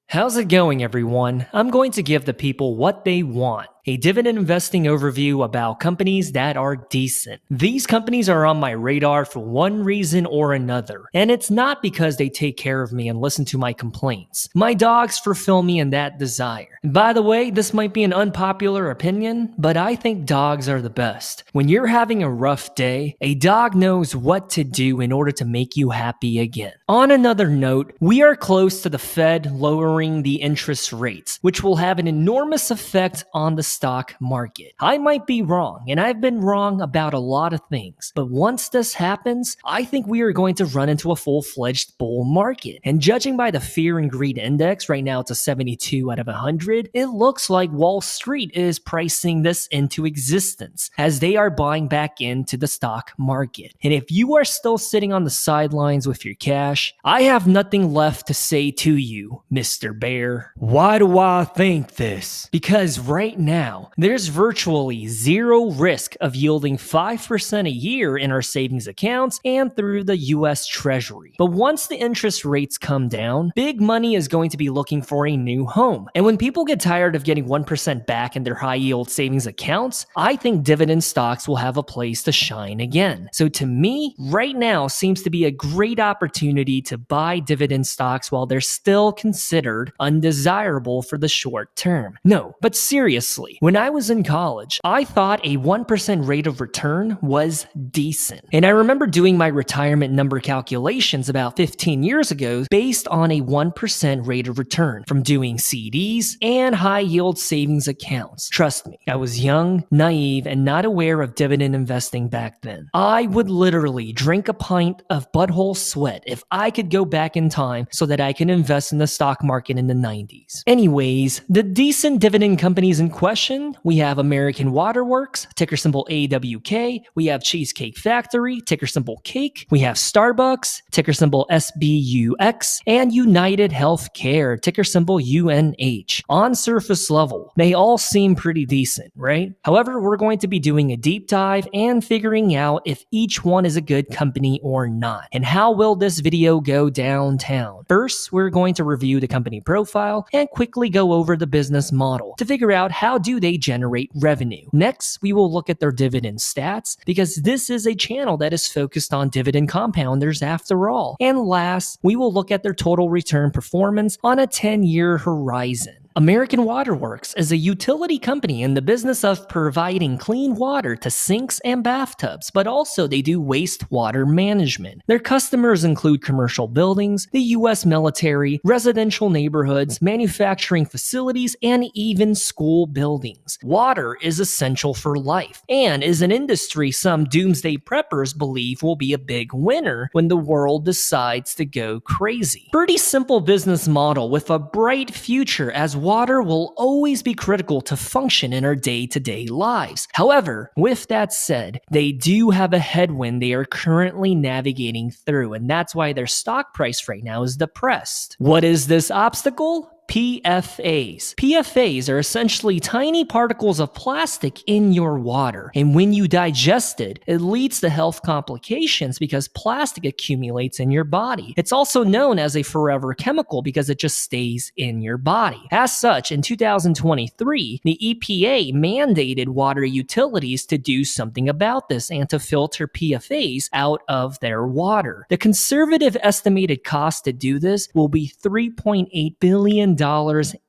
How's it going, everyone? I'm going to give the people what they want. A dividend investing overview about companies that are decent. These companies are on my radar for one reason or another, and it's not because they take care of me and listen to my complaints. My dogs fulfill me in that desire. And by the way, this might be an unpopular opinion, but I think dogs are the best. When you're having a rough day, a dog knows what to do in order to make you happy again. On another note, we are close to the Fed lowering the interest rates, which will have an enormous effect on the stock market. I might be wrong, and I've been wrong about a lot of things, but once this happens, I think we are going to run into a full-fledged bull market. And judging by the fear and greed index, right now it's a 72 out of 100, it looks like Wall Street is pricing this into existence as they are buying back into the stock market. And if you are still sitting on the sidelines with your cash, I have nothing left to say to you, Mr. Bear. Why do I think this? Because right now, there's virtually zero risk of yielding 5% a year in our savings accounts and through the US Treasury. But once the interest rates come down, big money is going to be looking for a new home. And when people get tired of getting 1% back in their high yield savings accounts, I think dividend stocks will have a place to shine again. So to me, right now seems to be a great opportunity to buy dividend stocks while they're still considered undesirable for the short term. No, but seriously, when I was in college, I thought a 1% rate of return was decent. And I remember doing my retirement number calculations about 15 years ago based on a 1% rate of return from doing CDs and high yield savings accounts. Trust me, I was young, naive, and not aware of dividend investing back then. I would literally drink a pint of butthole sweat if I could go back in time so that I could invest in the stock market in the 90s. Anyways, the decent dividend companies in question, we have American Waterworks, ticker symbol AWK, we have Cheesecake Factory, ticker symbol CAKE, we have Starbucks, ticker symbol SBUX, and UnitedHealthCare, ticker symbol UNH. On surface level, they all seem pretty decent, right? However, we're going to be doing a deep dive and figuring out if each one is a good company or not. And how will this video go downtown? First, we're going to review the company profile and quickly go over the business model to figure out how do they generate revenue. Next, we will look at their dividend stats because this is a channel that is focused on dividend compounders after all. And last, we will look at their total return performance on a 10-year horizon. American Waterworks is a utility company in the business of providing clean water to sinks and bathtubs, but also they do wastewater management. Their customers include commercial buildings, the US military, residential neighborhoods, manufacturing facilities, and even school buildings. Water is essential for life and is an industry some doomsday preppers believe will be a big winner when the world decides to go crazy. Pretty simple business model with a bright future as water will always be critical to function in our day-to-day lives. However, with that said, they do have a headwind they are currently navigating through, and that's why their stock price right now is depressed. What is this obstacle? PFAs. PFAs are essentially tiny particles of plastic in your water, and when you digest it, it leads to health complications because plastic accumulates in your body. It's also known as a forever chemical because it just stays in your body. As such, in 2023, the EPA mandated water utilities to do something about this and to filter PFAs out of their water. The conservative estimated cost to do this will be $3.8 billion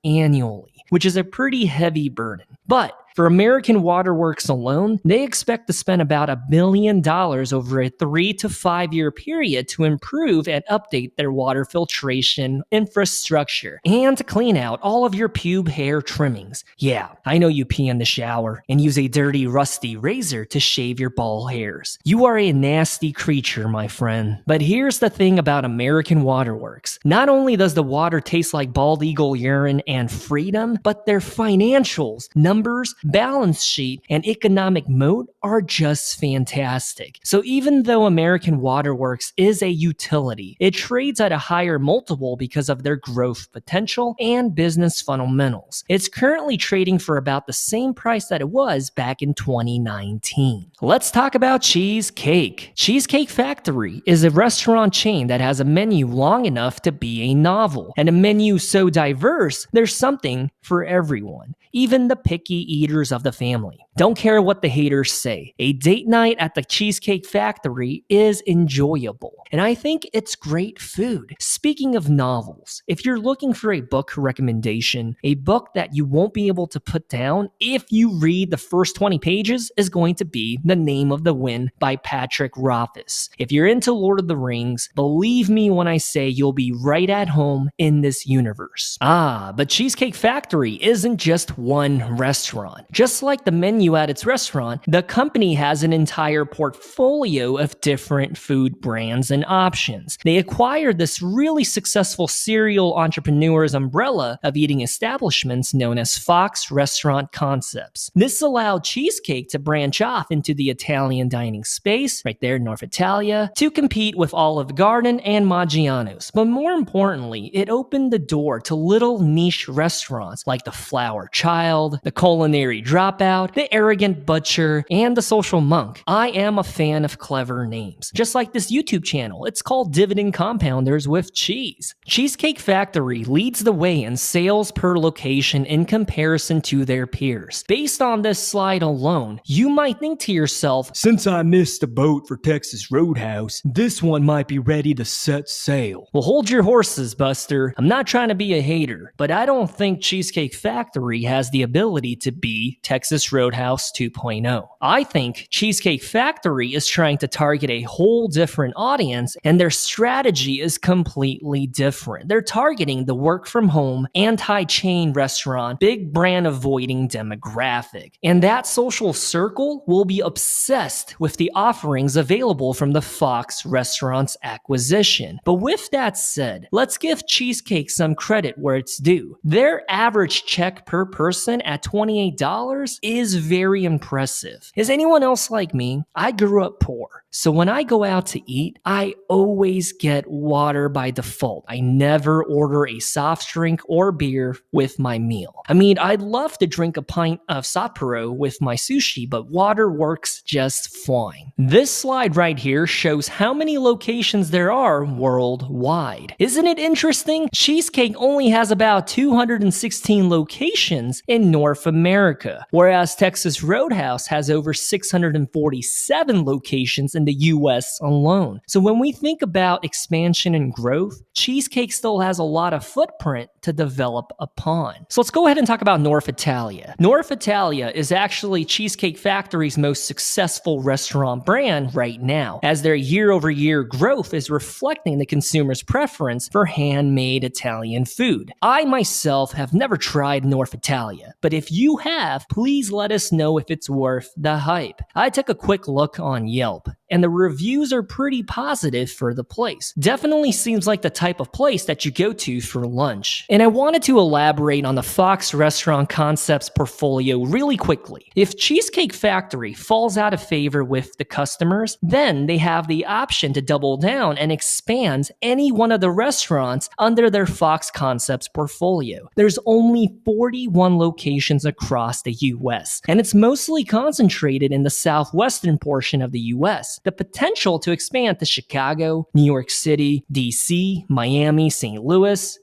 annually, which is a pretty heavy burden. But for American Waterworks alone, they expect to spend about $1 billion over a 3 to 5 year period to improve and update their water filtration infrastructure and to clean out all of your pube hair trimmings. Yeah, I know you pee in the shower and use a dirty, rusty razor to shave your ball hairs. You are a nasty creature, my friend. But here's the thing about American Waterworks. Not only does the water taste like bald eagle urine and freedom, but their financials, numbers, balance sheet, and economic moat are just fantastic. So even though American Waterworks is a utility, it trades at a higher multiple because of their growth potential and business fundamentals. It's currently trading for about the same price that it was back in 2019. Let's talk about Cheesecake. Cheesecake Factory is a restaurant chain that has a menu long enough to be a novel, and a menu so diverse, there's something for everyone, even the picky eaters of the family. Don't care what the haters say. A date night at the Cheesecake Factory is enjoyable, and I think it's great food. Speaking of novels, if you're looking for a book recommendation, a book that you won't be able to put down if you read the first 20 pages is going to be The Name of the Wind by Patrick Rothfuss. If you're into Lord of the Rings, believe me when I say you'll be right at home in this universe. But Cheesecake Factory isn't just one restaurant. Just like the menu at its restaurant, the company has an entire portfolio of different food brands and options. They acquired this really successful serial entrepreneur's umbrella of eating establishments known as Fox Restaurant Concepts. This allowed Cheesecake to branch off into the Italian dining space, right there in North Italia, to compete with Olive Garden and Maggiano's. But more importantly, it opened the door to little niche restaurants like the Flower Child, the Culinary Dropout, the Arrogant Butcher, and the Social Monk. I am a fan of clever names. Just like this YouTube channel, it's called Dividend Compounders with Cheese. Cheesecake Factory leads the way in sales per location in comparison to their peers. Based on this slide alone, you might think to yourself, since I missed the boat for Texas Roadhouse, this one might be ready to set sail. Well, hold your horses, Buster. I'm not trying to be a hater, but I don't think Cheesecake Factory has the ability to be Texas Roadhouse 2.0. I think Cheesecake Factory is trying to target a whole different audience, and their strategy is completely different. They're targeting the work from home, anti-chain restaurant, big brand avoiding demographic. And that social circle will be obsessed with the offerings available from the Fox Restaurants acquisition. But with that said, let's give Cheesecake some credit where it's due. Their average check per person at $28 is very impressive. Is anyone else like me? I grew up poor. So when I go out to eat, I always get water by default. I never order a soft drink or beer with my meal. I mean, I'd love to drink a pint of Sapporo with my sushi, but water works just fine. This slide right here shows how many locations there are worldwide. Isn't it interesting? Cheesecake only has about 216 locations in North America, whereas Texas Roadhouse has over 647 locations in the US alone. So when we think about expansion and growth, Cheesecake still has a lot of footprint to develop upon. So let's go ahead and talk about North Italia. North Italia is actually Cheesecake Factory's most successful restaurant brand right now, as their year-over-year growth is reflecting the consumer's preference for handmade Italian food. I myself have never tried North Italia, but if you have, please let us know if it's worth the hype. I took a quick look on Yelp, and the reviews are pretty positive for the place. Definitely seems like the type of place that you go to for lunch. And I wanted to elaborate on the Fox Restaurant Concepts portfolio really quickly. If Cheesecake Factory falls out of favor with the customers, then they have the option to double down and expand any one of the restaurants under their Fox Concepts portfolio. There's only 41 locations across the US, and it's mostly concentrated in the southwestern portion of the US. The potential to expand to Chicago, New York City, DC, Miami, St. Louis,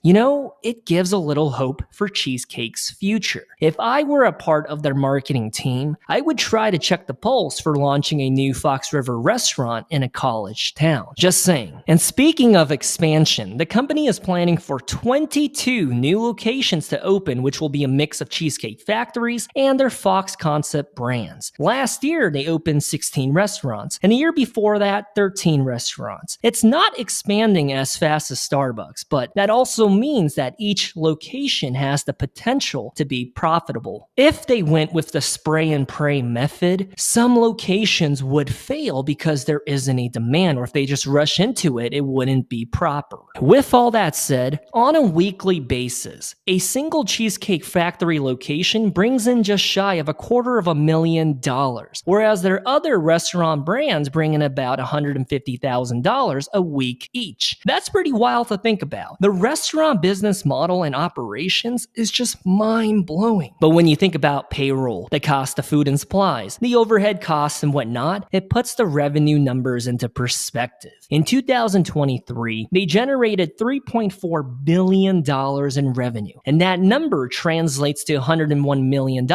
it gives a little hope for Cheesecake's future. If I were a part of their marketing team, I would try to check the pulse for launching a new Fox River restaurant in a college town. Just saying. And speaking of expansion, the company is planning for 22 new locations to open, which will be a mix of Cheesecake Factories and their Fox Concept brands. Last year, they opened 16 restaurants, and a year before that, 13 restaurants. It's not expanding as fast as Starbucks, but that also means that each location has the potential to be profitable. If they went with the spray and pray method, some locations would fail because there isn't a demand, or if they just rush into it, it wouldn't be proper. With all that said, on a weekly basis, a single Cheesecake Factory location brings in just shy of $250,000, whereas their other restaurant brands bring in about $150,000 a week each. That's pretty wild to think about. The restaurant business model and operations is just mind-blowing. But when you think about payroll, the cost of food and supplies, the overhead costs and whatnot, it puts the revenue numbers into perspective. In 2023, they generated $3.4 billion in revenue, and that number translates to $101 million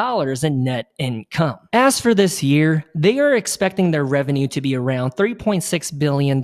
in net income. As for this year, they are expecting their revenue to be around $3.6 billion,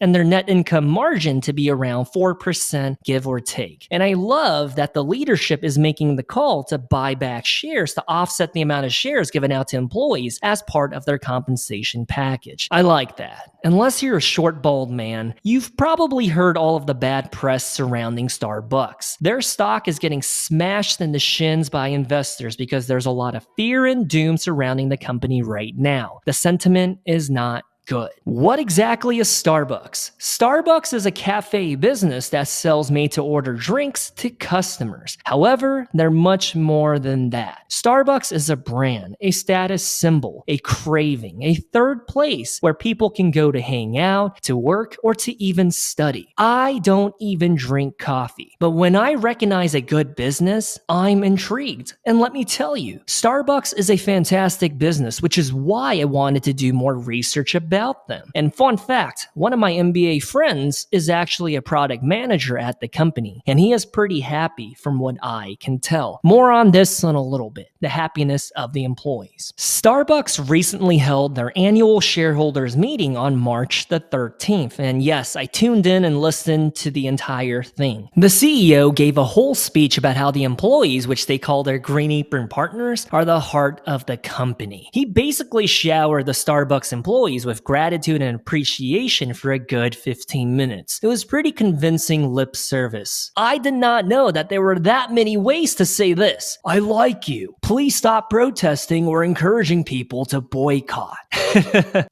and their net income margin to be around 4%, give or take. And I love that the leadership is making the call to buy back shares to offset the amount of shares given out to employees as part of their compensation package. I like that. Unless you're a short, bald man, you've probably heard all of the bad press surrounding Starbucks. Their stock is getting smashed in the shins by investors because there's a lot of fear and doom surrounding the company right now. The sentiment is not good. What exactly is Starbucks? Starbucks is a cafe business that sells made-to-order drinks to customers. However, they're much more than that. Starbucks is a brand, a status symbol, a craving, a third place where people can go to hang out, to work, or to even study. I don't even drink coffee, but when I recognize a good business, I'm intrigued. And let me tell you, Starbucks is a fantastic business, which is why I wanted to do more research about them. And fun fact, one of my MBA friends is actually a product manager at the company, and he is pretty happy from what I can tell. More on this in a little bit, the happiness of the employees. Starbucks recently held their annual shareholders meeting on March the 13th, and yes, I tuned in and listened to the entire thing. The CEO gave a whole speech about how the employees, which they call their Green Apron partners, are the heart of the company. He basically showered the Starbucks employees with gratitude and appreciation for a good 15 minutes. It was pretty convincing lip service. I did not know that there were that many ways to say this. I like you. Please stop protesting or encouraging people to boycott.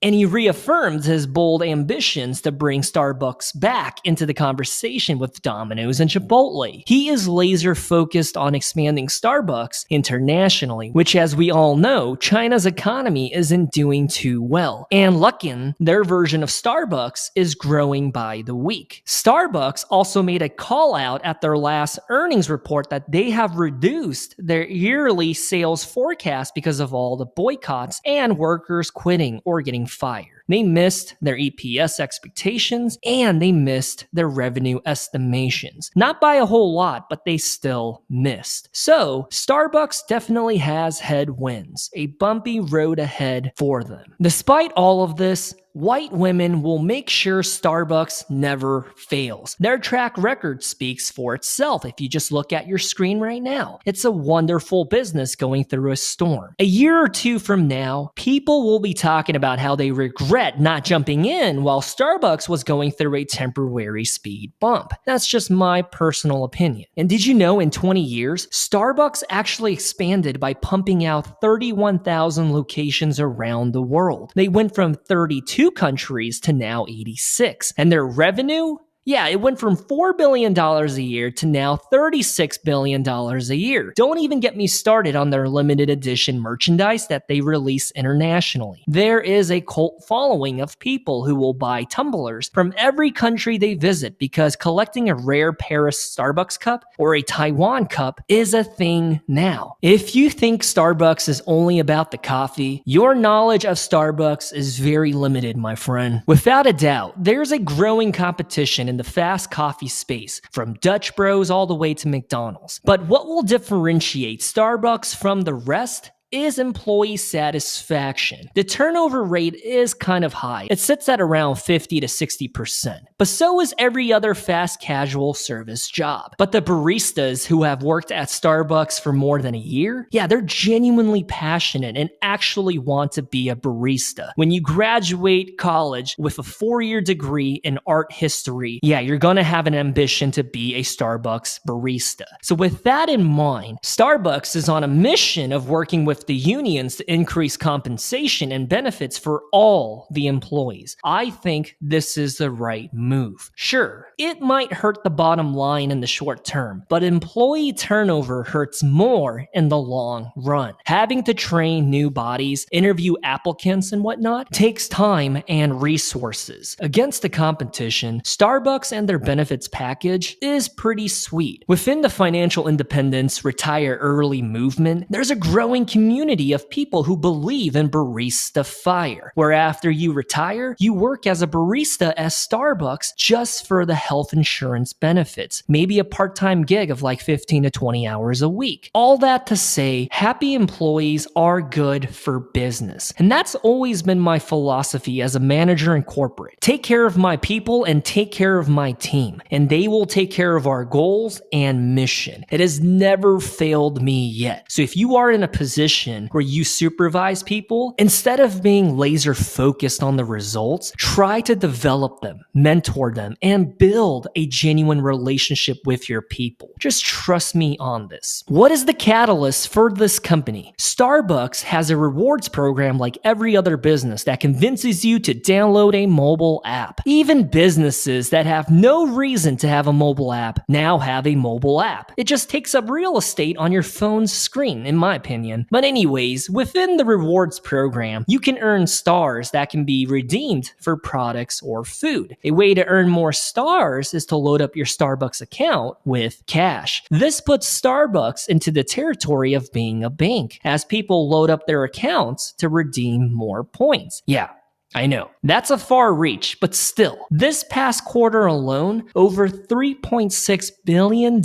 And he reaffirmed his bold ambitions to bring Starbucks back into the conversation with Domino's and Chipotle. He is laser focused on expanding Starbucks internationally, which, as we all know, China's economy isn't doing too well. And Luckin, their version of Starbucks, is growing by the week. Starbucks also made a call out at their last earnings report that they have reduced their yearly sales forecast because of all the boycotts and workers quitting or getting fired. They missed their EPS expectations and they missed their revenue estimations. Not by a whole lot, but they still missed. So, Starbucks definitely has headwinds, a bumpy road ahead for them. Despite all of this, white women will make sure Starbucks never fails. Their track record speaks for itself if you just look at your screen right now. It's a wonderful business going through a storm. A year or two from now, people will be talking about how they regret not jumping in while Starbucks was going through a temporary speed bump. That's just my personal opinion. And did you know in 20 years, Starbucks actually expanded by pumping out 31,000 locations around the world. They went from 32 countries to now 86. And their revenue? Yeah, it went from $4 billion a year to now $36 billion a year. Don't even get me started on their limited edition merchandise that they release internationally. There is a cult following of people who will buy tumblers from every country they visit because collecting a rare Paris Starbucks cup or a Taiwan cup is a thing now. If you think Starbucks is only about the coffee, your knowledge of Starbucks is very limited, my friend. Without a doubt, there's a growing competition in the fast coffee space, from Dutch Bros all the way to McDonald's. But what will differentiate Starbucks from the rest is employee satisfaction. The turnover rate is kind of high. It sits at around 50 to 60%. But so is every other fast casual service job. But the baristas who have worked at Starbucks for more than a year, yeah, they're genuinely passionate and actually want to be a barista. When you graduate college with a 4-year degree in art history, yeah, you're gonna have an ambition to be a Starbucks barista. So with that in mind, Starbucks is on a mission of working with the unions to increase compensation and benefits for all the employees. I think this is the right move. Sure, it might hurt the bottom line in the short term, but employee turnover hurts more in the long run. Having to train new bodies, interview applicants, and whatnot takes time and resources. Against the competition, Starbucks and their benefits package is pretty sweet. Within the financial independence, retire early movement, there's a growing community of people who believe in barista fire, where after you retire, you work as a barista at Starbucks just for the health insurance benefits, maybe a part-time gig of like 15 to 20 hours a week. All that to say, happy employees are good for business. And that's always been my philosophy as a manager in corporate. Take care of my people and take care of my team, and they will take care of our goals and mission. It has never failed me yet. So if you are in a position where you supervise people, instead of being laser focused on the results, try to develop them, mentor them, and build a genuine relationship with your people. Just trust me on this. What is the catalyst for this company? Starbucks has a rewards program like every other business that convinces you to download a mobile app. Even businesses that have no reason to have a mobile app now have a mobile app. It just takes up real estate on your phone's screen, in my opinion. But anyways, within the rewards program, you can earn stars that can be redeemed for products or food. A way to earn more stars is to load up your Starbucks account with cash. This puts Starbucks into the territory of being a bank, as people load up their accounts to redeem more points. Yeah, I know, that's a far reach, but still, this past quarter alone, over $3.6 billion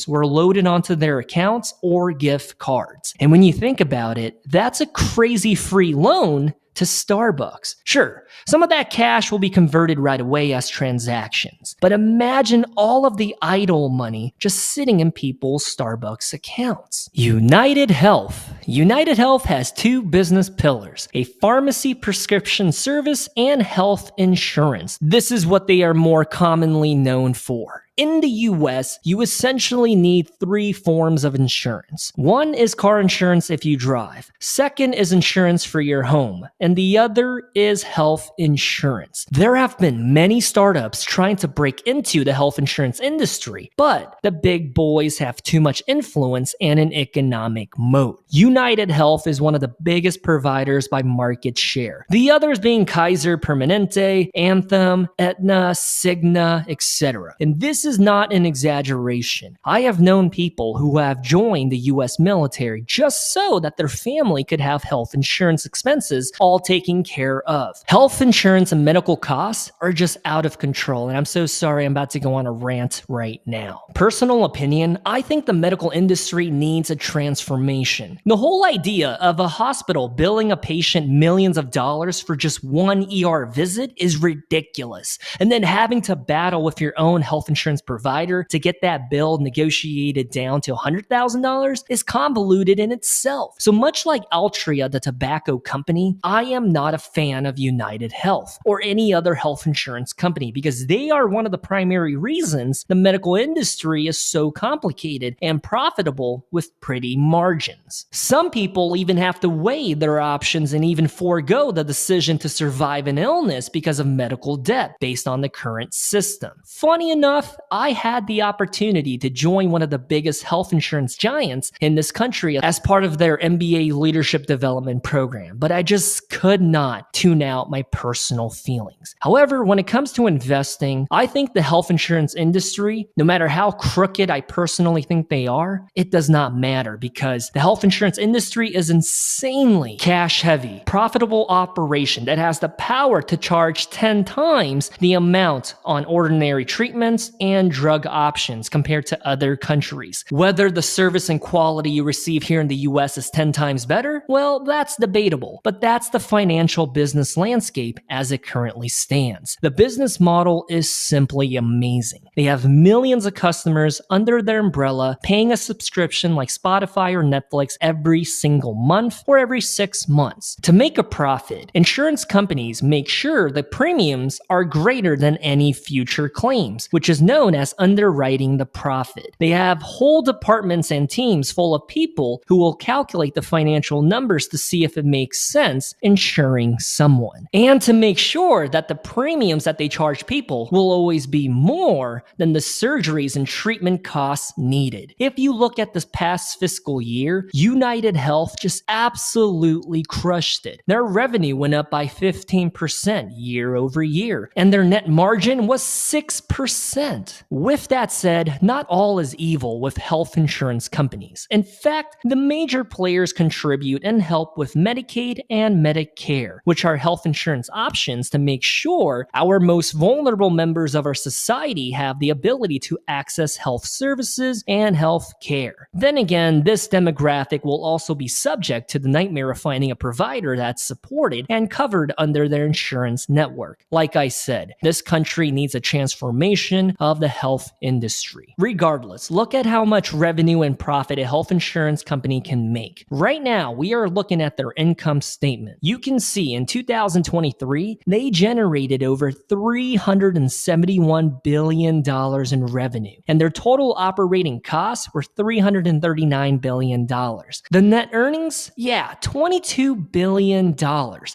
were loaded onto their accounts or gift cards. And when you think about it, that's a crazy free loan to Starbucks. Sure, some of that cash will be converted right away as transactions, but imagine all of the idle money just sitting in people's Starbucks accounts. United Health. United Health has two business pillars: a pharmacy prescription service and health insurance. This is what they are more commonly known for. In the US, you essentially need 3 forms of insurance. One is car insurance if you drive. Second is insurance for your home. And the other is health insurance. There have been many startups trying to break into the health insurance industry, but the big boys have too much influence and an economic moat. United Health is one of the biggest providers by market share. The others being Kaiser Permanente, Anthem, Aetna, Cigna, etc. And this is not an exaggeration. I have known people who have joined the US military just so that their family could have health insurance expenses all taken care of. Health insurance and medical costs are just out of control, and I'm so sorry, I'm about to go on a rant right now. Personal opinion, I think the medical industry needs a transformation. The whole idea of a hospital billing a patient millions of dollars for just one ER visit is ridiculous, and then having to battle with your own health insurance provider to get that bill negotiated down to $100,000 is convoluted in itself. So much like Altria, the tobacco company, I am not a fan of United Health or any other health insurance company because they are one of the primary reasons the medical industry is so complicated and profitable with pretty margins. Some people even have to weigh their options and even forego the decision to survive an illness because of medical debt based on the current system. Funny enough, I had the opportunity to join one of the biggest health insurance giants in this country as part of their MBA leadership development program, but I just could not tune out my personal feelings. However, when it comes to investing, I think the health insurance industry, no matter how crooked I personally think they are, it does not matter because the health insurance industry is insanely cash heavy, profitable operation that has the power to charge 10 times the amount on ordinary treatments and and drug options compared to other countries. Whether the service and quality you receive here in the US is 10 times better, well, that's debatable, but that's the financial business landscape as it currently stands. The business model is simply amazing. They have millions of customers under their umbrella paying a subscription like Spotify or Netflix every single month or every 6 months. To make a profit, insurance companies make sure the premiums are greater than any future claims, which is known as underwriting the profit. They have whole departments and teams full of people who will calculate the financial numbers to see if it makes sense insuring someone, and to make sure that the premiums that they charge people will always be more than the surgeries and treatment costs needed. If you look at this past fiscal year, United Health just absolutely crushed it. Their revenue went up by 15% year over year, and their net margin was 6%. With that said, not all is evil with health insurance companies. In fact, the major players contribute and help with Medicaid and Medicare, which are health insurance options to make sure our most vulnerable members of our society have the ability to access health services and health care. Then again, this demographic will also be subject to the nightmare of finding a provider that's supported and covered under their insurance network. Like I said, this country needs a transformation of the health industry. Regardless, look at how much revenue and profit a health insurance company can make. Right now, we are looking at their income statement. You can see in 2023, they generated over $371 billion in revenue, and their total operating costs were $339 billion. The net earnings? Yeah, $22 billion.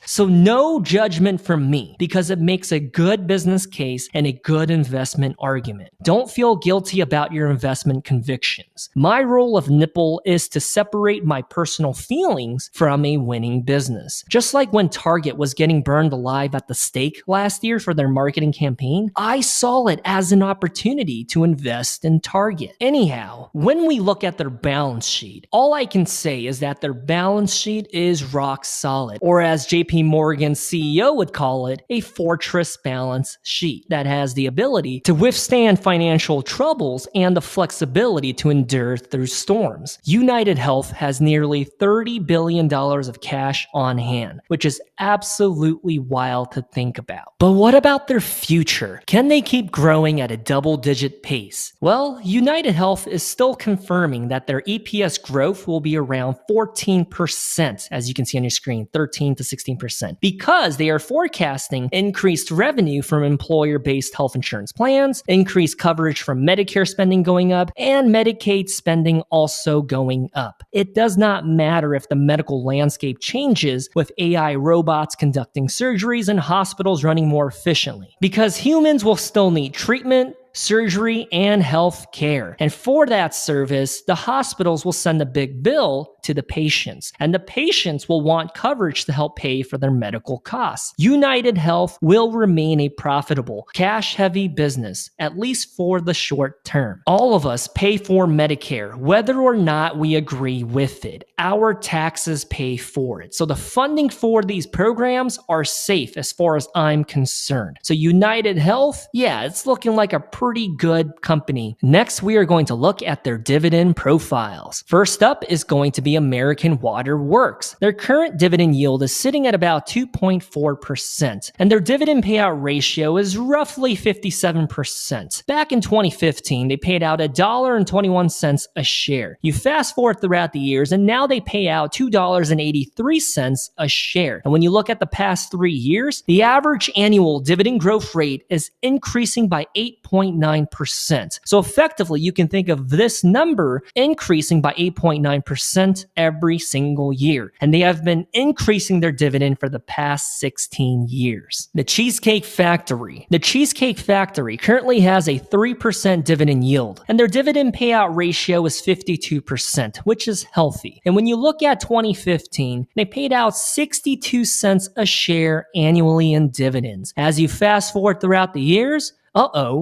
So no judgment from me, because it makes a good business case and a good investment argument. Don't feel guilty about your investment convictions. My role of nipple is to separate my personal feelings from a winning business. Just like when Target was getting burned alive at the stake last year for their marketing campaign, I saw it as an opportunity to invest in Target. Anyhow, when we look at their balance sheet, all I can say is that their balance sheet is rock solid, or as JP Morgan's CEO would call it, a fortress balance sheet that has the ability to withstand financial troubles and the flexibility to endure through storms. United Health has nearly $30 billion of cash on hand, which is absolutely wild to think about. But what about their future? Can they keep growing at a double-digit pace? Well, United Health is still confirming that their EPS growth will be around 14%, as you can see on your screen, 13 to 16%, because they are forecasting increased revenue from employer-based health insurance plans, increased coverage from Medicare spending going up, and Medicaid spending also going up. It does not matter if the medical landscape changes with AI robots conducting surgeries and hospitals running more efficiently, because humans will still need treatment, surgery, and health care. And for that service, the hospitals will send a big bill to the patients, and the patients will want coverage to help pay for their medical costs. United Health will remain a profitable, cash-heavy business, at least for the short term. All of us pay for Medicare, whether or not we agree with it. Our taxes pay for it. So the funding for these programs are safe as far as I'm concerned. So United Health, yeah, it's looking like a pretty good company. Next, we are going to look at their dividend profiles. First up is going to be American Water Works. Their current dividend yield is sitting at about 2.4%, and their dividend payout ratio is roughly 57%. Back in 2015, they paid out $1.21 a share. You fast forward throughout the years, and now they pay out $2.83 a share. And when you look at the past 3 years, the average annual dividend growth rate is increasing by 8.9%. So effectively, you can think of this number increasing by 8.9% every single year. And they have been increasing their dividend for the past 16 years. The Cheesecake Factory. The Cheesecake Factory currently has a 3% dividend yield, and their dividend payout ratio is 52%, which is healthy. And when you look at 2015, they paid out 62 cents a share annually in dividends. As you fast forward throughout the years,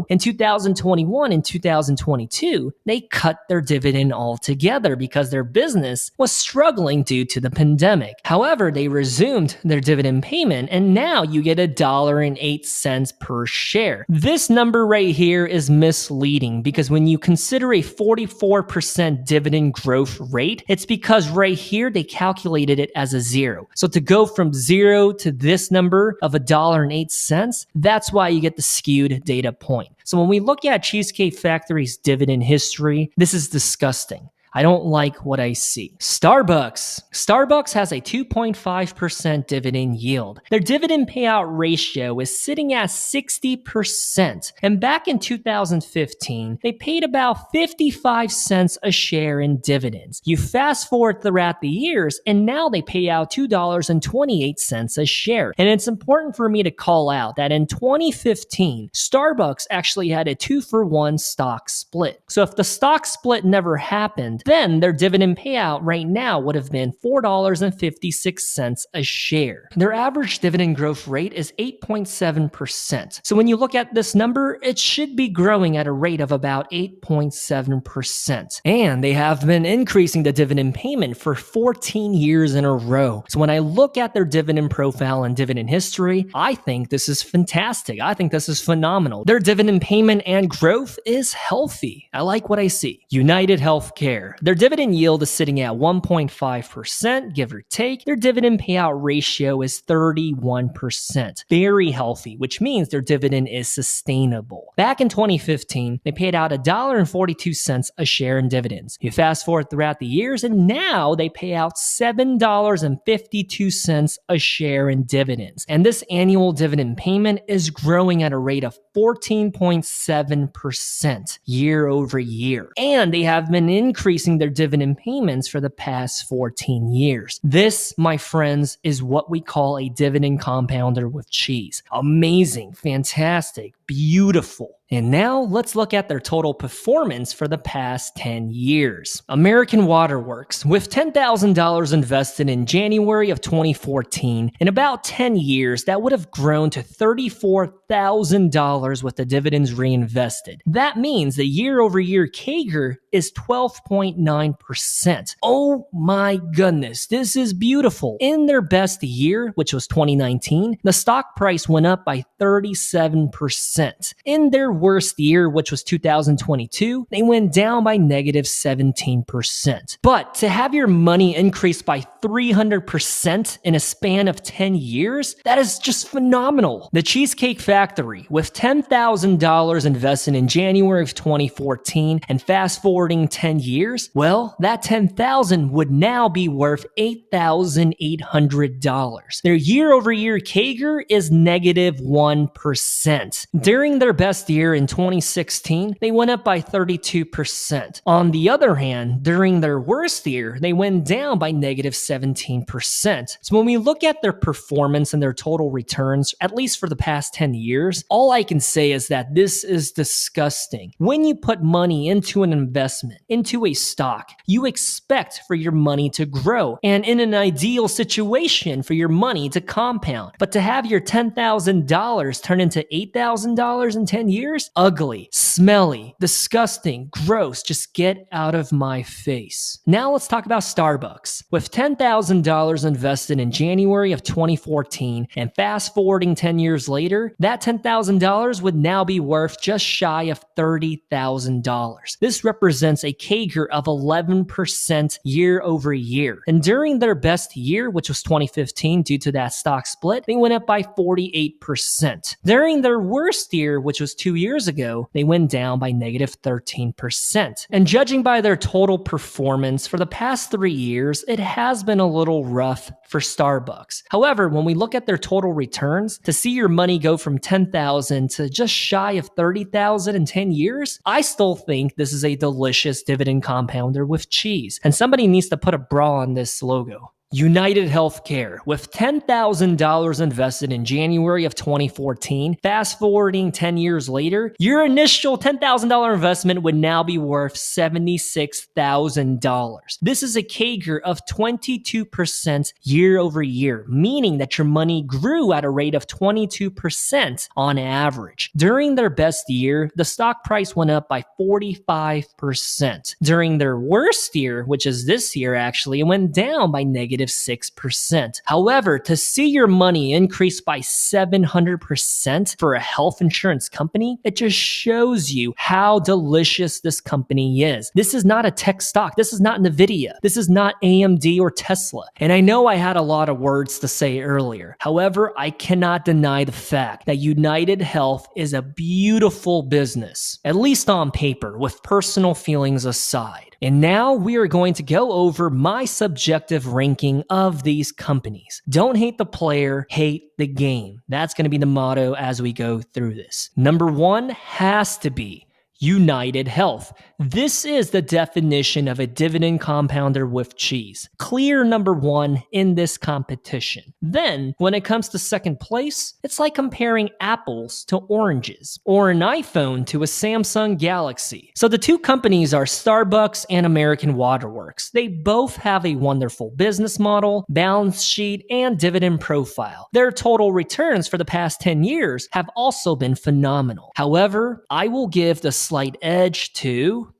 In 2021 and 2022, they cut their dividend altogether because their business was struggling due to the pandemic. However, they resumed their dividend payment, and now you get $1.08 per share. This number right here is misleading because when you consider a 44% dividend growth rate, it's because right here they calculated it as a zero. So to go from zero to this number of $1.08, that's why you get the skewed data point. So when we look at Cheesecake Factory's dividend history, this is disgusting. I don't like what I see. Starbucks has a 2.5% dividend yield. Their dividend payout ratio is sitting at 60%. And back in 2015, they paid about 55 cents a share in dividends. You fast forward throughout the years, and now they pay out $2.28 a share. And it's important for me to call out that in 2015, Starbucks actually had a 2-for-1 stock split. So if the stock split never happened, then their dividend payout right now would have been $4.56 a share. Their average dividend growth rate is 8.7%. So when you look at this number, it should be growing at a rate of about 8.7%. And they have been increasing the dividend payment for 14 years in a row. So when I look at their dividend profile and dividend history, I think this is fantastic. I think this is phenomenal. Their dividend payment and growth is healthy. I like what I see. UnitedHealthGroup. Their dividend yield is sitting at 1.5%, give or take. Their dividend payout ratio is 31%. Very healthy, which means their dividend is sustainable. Back in 2015, they paid out $1.42 a share in dividends. You fast forward throughout the years, and now they pay out $7.52 a share in dividends. And this annual dividend payment is growing at a rate of 14.7% year over year. And they have been increasing their dividend payments for the past 14 years. This, my friends, is what we call a dividend compounder with cheese. Amazing, fantastic, beautiful. And now let's look at their total performance for the past 10 years. American Water Works, with $10,000 invested in January of 2014, in about 10 years, that would have grown to $34,000 with the dividends reinvested. That means the year-over-year CAGR is 12.9%. Oh my goodness, this is beautiful. In their best year, which was 2019, the stock price went up by 37%. In their worst year, which was 2022, they went down by negative 17%. But to have your money increase by 300% in a span of 10 years, that is just phenomenal. The Cheesecake Factory, with $10,000 invested in January of 2014 and fast forwarding 10 years, well, that $10,000 would now be worth $8,800. Their year-over-year CAGR is negative 1%. During their best year in 2016, they went up by 32%. On the other hand, during their worst year, they went down by negative 17%. So when we look at their performance and their total returns, at least for the past 10 years, all I can say is that this is disgusting. When you put money into an investment, into a stock, you expect for your money to grow, and in an ideal situation for your money to compound. But to have your $10,000 turn into $8,000 in 10 years? Ugly, smelly, disgusting, gross. Just get out of my face. Now let's talk about Starbucks. With $10,000 invested in January of 2014 and fast forwarding 10 years later, that $10,000 would now be worth just shy of $30,000. This represents a CAGR of 11% year over year. And during their best year, which was 2015 due to that stock split, they went up by 48%. During their worst year, which was 2 years ago, they went down by negative 13%. And judging by their total performance for the past 3 years, it has been a little rough for Starbucks. However, when we look at their total returns, to see your money go from $10,000 to just shy of $30,000 in 10 years, I still think this is a delicious dividend compounder with cheese. And somebody needs to put a bra on this logo. UnitedHealthCare, with $10,000 invested in January of 2014, fast forwarding 10 years later, your initial $10,000 investment would now be worth $76,000. This is a CAGR of 22% year over year, meaning that your money grew at a rate of 22% on average. During their best year, the stock price went up by 45%. During their worst year, which is this year actually, it went down by -6%. However, to see your money increase by 700% for a health insurance company, it just shows you how delicious this company is. This is not a tech stock. This is not Nvidia. This is not AMD or Tesla. And I know I had a lot of words to say earlier. However, I cannot deny the fact that United Health is a beautiful business, at least on paper, with personal feelings aside. And now we are going to go over my subjective ranking of these companies. Don't hate the player, hate the game. That's going to be the motto as we go through this. Number one has to be United Health. This is the definition of a dividend compounder with cheese. Clear number one in this competition. Then, when it comes to second place, it's like comparing apples to oranges, or an iPhone to a Samsung Galaxy. So the two companies are Starbucks and American Waterworks. They both have a wonderful business model, balance sheet, and dividend profile. Their total returns for the past 10 years have also been phenomenal. However, I will give the slight edge to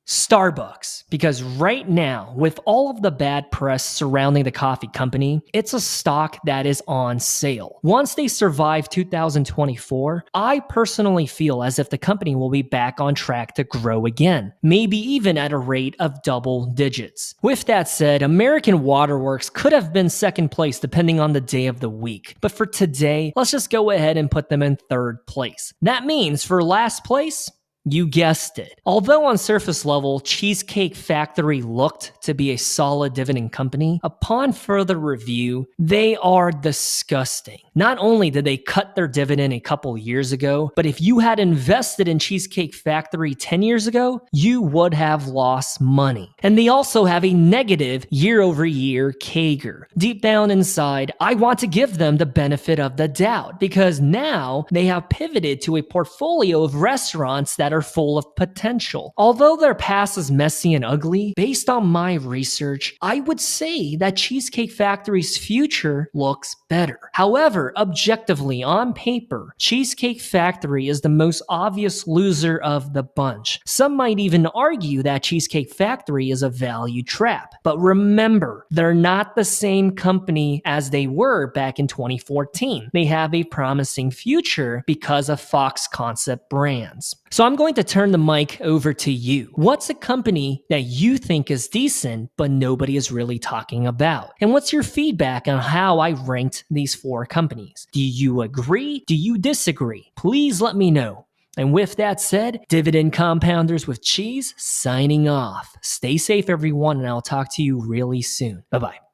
Starbucks, because right now, with all of the bad press surrounding the coffee company, it's a stock that is on sale. Once they survive 2024, I personally feel as if the company will be back on track to grow again, maybe even at a rate of double digits. With that said, American Waterworks could have been second place depending on the day of the week, but for today, let's just go ahead and put them in third place. That means for last place, you guessed it. Although on surface level, Cheesecake Factory looked to be a solid dividend company, upon further review, they are disgusting. Not only did they cut their dividend a couple years ago, but if you had invested in Cheesecake Factory 10 years ago, you would have lost money. And they also have a negative year-over-year CAGR. Deep down inside, I want to give them the benefit of the doubt, because now they have pivoted to a portfolio of restaurants that are full of potential. Although their past is messy and ugly, based on my research, I would say that Cheesecake Factory's future looks better. However, objectively, on paper, Cheesecake Factory is the most obvious loser of the bunch. Some might even argue that Cheesecake Factory is a value trap. But remember, they're not the same company as they were back in 2014. They have a promising future because of Fox Concept Brands. So I'm going to turn the mic over to you. What's a company that you think is decent, but nobody is really talking about? And what's your feedback on how I ranked these four companies? Do you agree? Do you disagree? Please let me know. And with that said, Dividend Compounders with Cheese signing off. Stay safe, everyone, and I'll talk to you really soon. Bye-bye.